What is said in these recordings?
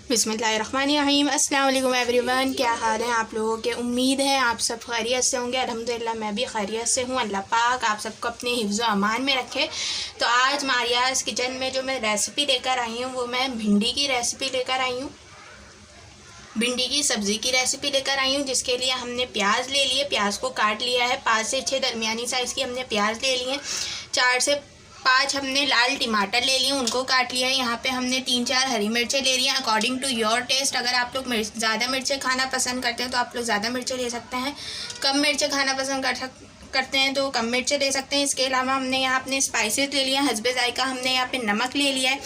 बिस्मिल्लाहिर्रहमानिर्रहीम। अस्सलाम वालेकुम एवरीवन, क्या हाल है आप लोगों के। उम्मीद है आप सब खैरियत से होंगे। अल्हम्दुलिल्लाह मैं भी खैरियत से हूँ। अल्लाह पाक आप सबको अपने हिफ्ज़ व अमान में रखे। तो आज मारियाज़ किचन में जो मैं रेसिपी लेकर आई हूँ वो मैं भिंडी की रेसिपी लेकर आई हूँ। भिंडी की सब्ज़ी की रेसिपी लेकर आई हूँ, जिसके लिए हमने प्याज ले लिए। प्याज को काट लिया है। 5 से 6 दरमियानी साइज़ की हमने प्याज ले लिए। 4 से 5 हमने लाल टमाटर ले लिए, उनको काट लिया है। यहाँ पे हमने 3-4 हरी मिर्चें ले ली हैं अकॉर्डिंग टू योर टेस्ट। अगर आप लोग ज़्यादा मिर्चें खाना पसंद करते हैं तो आप लोग ज़्यादा मिर्चें ले सकते हैं। कम मिर्चें खाना पसंद करते हैं तो कम मिर्चें ले सकते हैं। इसके अलावा हमने यहाँ अपने स्पाइसेस ले लिया, हस्बे जायका हमने यहाँ पे नमक ले लिया है,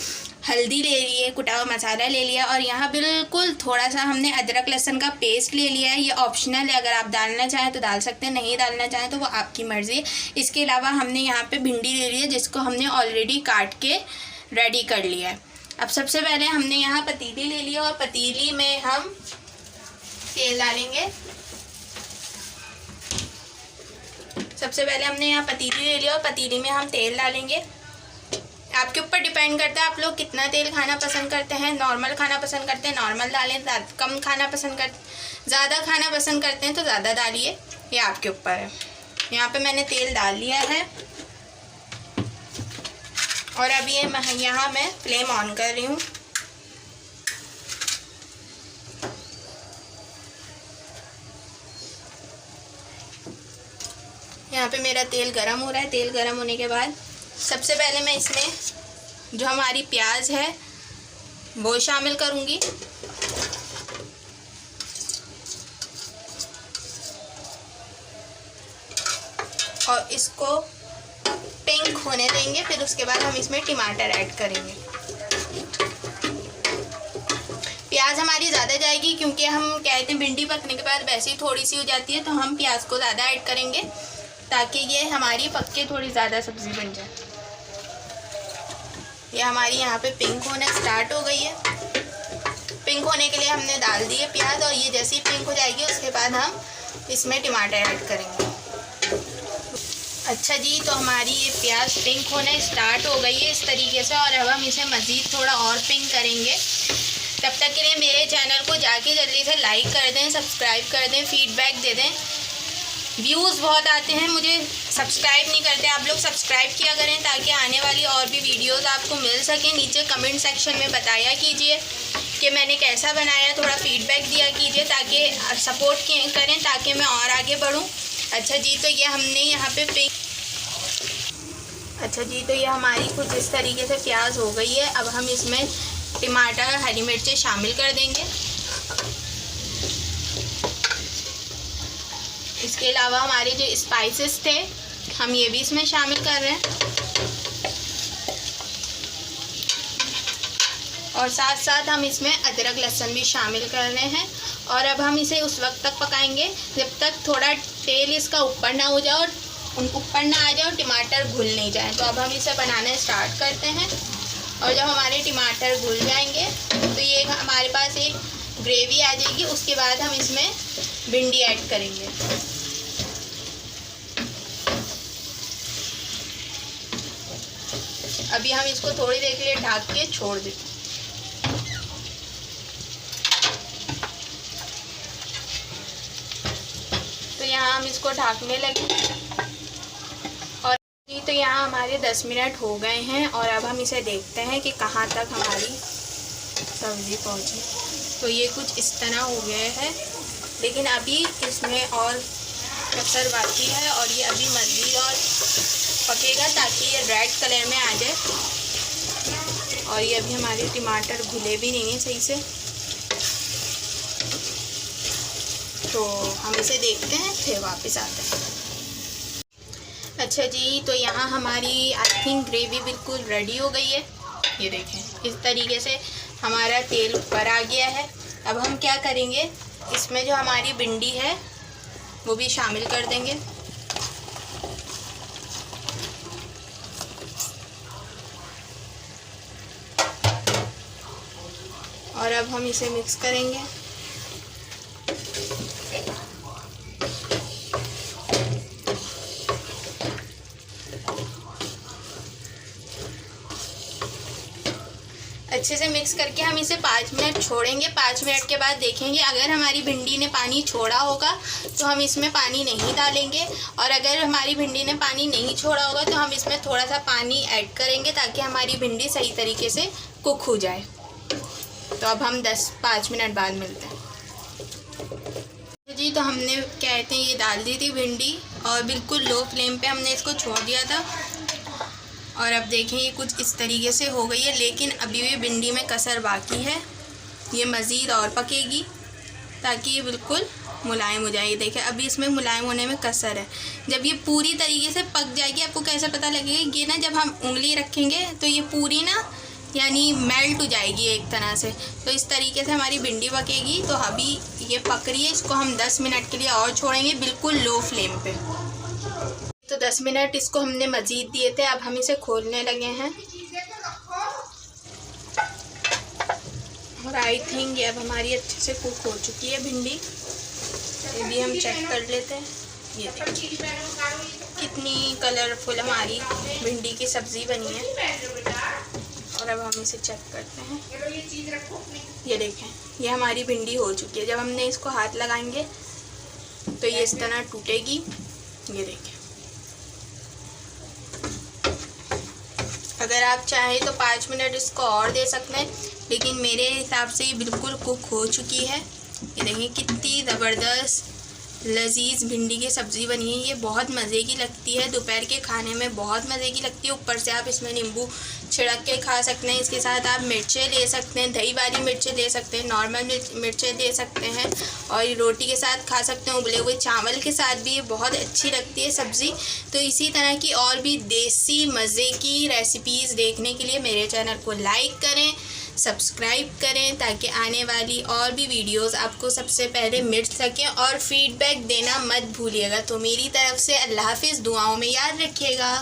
हल्दी ले ली है, कुटा हुआ मसाला ले लिया, और यहाँ बिल्कुल थोड़ा सा हमने अदरक लहसुन का पेस्ट ले लिया है। ये ऑप्शनल है, अगर आप डालना चाहें तो डाल सकते हैं, नहीं डालना चाहें तो वो आपकी मर्ज़ी है। इसके अलावा हमने यहाँ पे भिंडी ले ली है, जिसको हमने ऑलरेडी काट के रेडी कर लिया है। अब सबसे पहले हमने यहाँ पतीली ले लिया और पतीली में हम तेल डालेंगे। सबसे पहले हमने यहाँ पतीली ले लिया और पतीली में हम तेल डालेंगे। आपके ऊपर डिपेंड करता है आप लोग कितना तेल खाना पसंद करते हैं। नॉर्मल खाना पसंद करते हैं नॉर्मल डालें, कम खाना पसंद ज़्यादा खाना पसंद करते हैं तो ज़्यादा डालिए, ये आपके ऊपर है। यहाँ पे मैंने तेल डाल लिया है और अभी यहाँ मैं फ्लेम ऑन कर रही हूँ। यहाँ पे मेरा तेल गरम हो रहा है। तेल गरम होने के बाद सबसे पहले मैं इसमें जो हमारी प्याज है वो शामिल करूँगी। और इसको पिंक होने देंगे, फिर उसके बाद हम इसमें टमाटर ऐड करेंगे। प्याज हमारी ज़्यादा जाएगी क्योंकि हम कहते हैं भिंडी पकने के बाद वैसे ही थोड़ी सी हो जाती है, तो हम प्याज को ज़्यादा ऐड करेंगे ताकि ये हमारी पक के थोड़ी ज़्यादा सब्ज़ी बन जाए। ये हमारी यहाँ पे पिंक होना स्टार्ट हो गई है। पिंक होने के लिए हमने डाल दिए प्याज, और ये जैसे ही पिंक हो जाएगी उसके बाद हम इसमें टमाटर ऐड करेंगे। अच्छा जी, तो हमारी ये प्याज पिंक होना स्टार्ट हो गई है इस तरीके से, और अब हम इसे मज़ीद थोड़ा और पिंक करेंगे। तब तक के लिए मेरे चैनल को जाके जल्दी से लाइक कर दें, सब्सक्राइब कर दें, फीडबैक दे दें। व्यूज़ बहुत आते हैं, मुझे सब्सक्राइब नहीं करते आप लोग, सब्सक्राइब किया करें ताकि आने वाली और भी वीडियोस आपको मिल सकें। नीचे कमेंट सेक्शन में बताया कीजिए कि मैंने कैसा बनाया, थोड़ा फीडबैक दिया कीजिए ताकि सपोर्ट करें ताकि मैं और आगे बढ़ूं। अच्छा जी, तो ये हमने यहाँ पे अच्छा जी, तो ये हमारी कुछ इस तरीके से प्याज हो गई है। अब हम इसमें टमाटर, हरी मिर्चें शामिल कर देंगे। इसके अलावा हमारे जो स्पाइसेस थे हम ये भी इसमें शामिल कर रहे हैं, और साथ साथ हम इसमें अदरक लहसुन भी शामिल कर रहे हैं। और अब हम इसे उस वक्त तक पकाएंगे जब तक थोड़ा तेल इसका ऊपर ना हो जाए और ऊपर ना आ जाए और टमाटर घुल नहीं जाए। तो अब हम इसे बनाना स्टार्ट करते हैं, और जब हमारे टमाटर घुल जाएंगे तो ये हमारे पास एक ग्रेवी आ जाएगी। उसके बाद हम इसमें भिंडी ऐड करेंगे। अभी हम इसको थोड़ी देर के लिए ढक के छोड़ देते हैं। तो यहाँ हम इसको ढकने लगे, और तो यहाँ हमारे 10 मिनट हो गए हैं, और अब हम इसे देखते हैं कि कहाँ तक हमारी सब्ज़ी पहुँची। तो ये कुछ इस तरह हो गया है, लेकिन अभी इसमें और कसर बाकी है, और ये अभी मज़ीद और पकेगा ताकि ये रेड कलर में आ जाए। और ये अभी हमारे टमाटर घुले भी नहीं हैं सही से, तो हम इसे देखते हैं फिर वापस आते हैं। अच्छा जी, तो यहाँ हमारी आई थिंक ग्रेवी बिल्कुल रेडी हो गई है। ये देखें इस तरीके से हमारा तेल ऊपर आ गया है। अब हम क्या करेंगे, इसमें जो हमारी भिंडी है वो भी शामिल कर देंगे। और अब हम इसे मिक्स करेंगे। अच्छे से मिक्स करके हम इसे 5 मिनट छोड़ेंगे। 5 मिनट के बाद देखेंगे, अगर हमारी भिंडी ने पानी छोड़ा होगा तो हम इसमें पानी नहीं डालेंगे, और अगर हमारी भिंडी ने पानी नहीं छोड़ा होगा तो हम इसमें थोड़ा सा पानी ऐड करेंगे ताकि हमारी भिंडी सही तरीके से कुक हो जाए। तो अब हम 5 मिनट बाद मिलते हैं जी। तो हमने कहते हैं ये डाल दी थी भिंडी, और बिल्कुल लो फ्लेम पे हमने इसको छोड़ दिया था, और अब देखें ये कुछ इस तरीके से हो गई है, लेकिन अभी भी भिंडी में कसर बाकी है। ये मज़ीद और पकेगी ताकि ये बिल्कुल मुलायम हो जाए। ये देखें अभी इसमें मुलायम होने में कसर है। जब ये पूरी तरीके से पक जाएगी, आपको कैसे पता लगेगा, ये ना जब हम उंगली रखेंगे तो ये पूरी ना यानी मेल्ट हो जाएगी एक तरह से। तो इस तरीके से हमारी भिंडी पकेगी। तो अभी ये पक रही है, इसको हम 10 मिनट के लिए और छोड़ेंगे बिल्कुल लो फ्लेम पे। तो 10 मिनट इसको हमने मज़ीद दिए थे, अब हम इसे खोलने लगे हैं, और आई थिंक ये अब हमारी अच्छे से कुक हो चुकी है भिंडी। ये भी हम चेक कर लेते हैं। ये देखिए कितनी कलरफुल हमारी भिंडी की सब्ज़ी बनी है। और अब हम इसे चेक करते हैं। ये देखें ये हमारी भिंडी हो चुकी है। जब हमने इसको हाथ लगाएंगे तो ये इस तरह टूटेगी। ये देखें, अगर आप चाहें तो 5 मिनट इसको और दे सकते हैं, लेकिन मेरे हिसाब से ये बिल्कुल कुक हो चुकी है। ये देखिए कितनी ज़बरदस्त लजीज भिंडी की सब्ज़ी बनी है। ये बहुत मज़े की लगती है, दोपहर के खाने में बहुत मज़े की लगती है। ऊपर से आप इसमें नींबू छिड़क के खा सकते हैं। इसके साथ आप मिर्चें ले सकते हैं, दही वाली मिर्चें ले सकते हैं, नॉर्मल मिर्चें ले सकते हैं, और रोटी के साथ खा सकते हैं, उबले हुए चावल के साथ भी ये बहुत अच्छी लगती है सब्ज़ी। तो इसी तरह की और भी देसी मज़े की रेसिपीज़ देखने के लिए मेरे चैनल को लाइक करें, सब्सक्राइब करें, ताकि आने वाली और भी वीडियोस आपको सबसे पहले मिल सकें। और फीडबैक देना मत भूलिएगा। तो मेरी तरफ से अल्लाह हाफ़िज़, दुआओं में याद रखिएगा।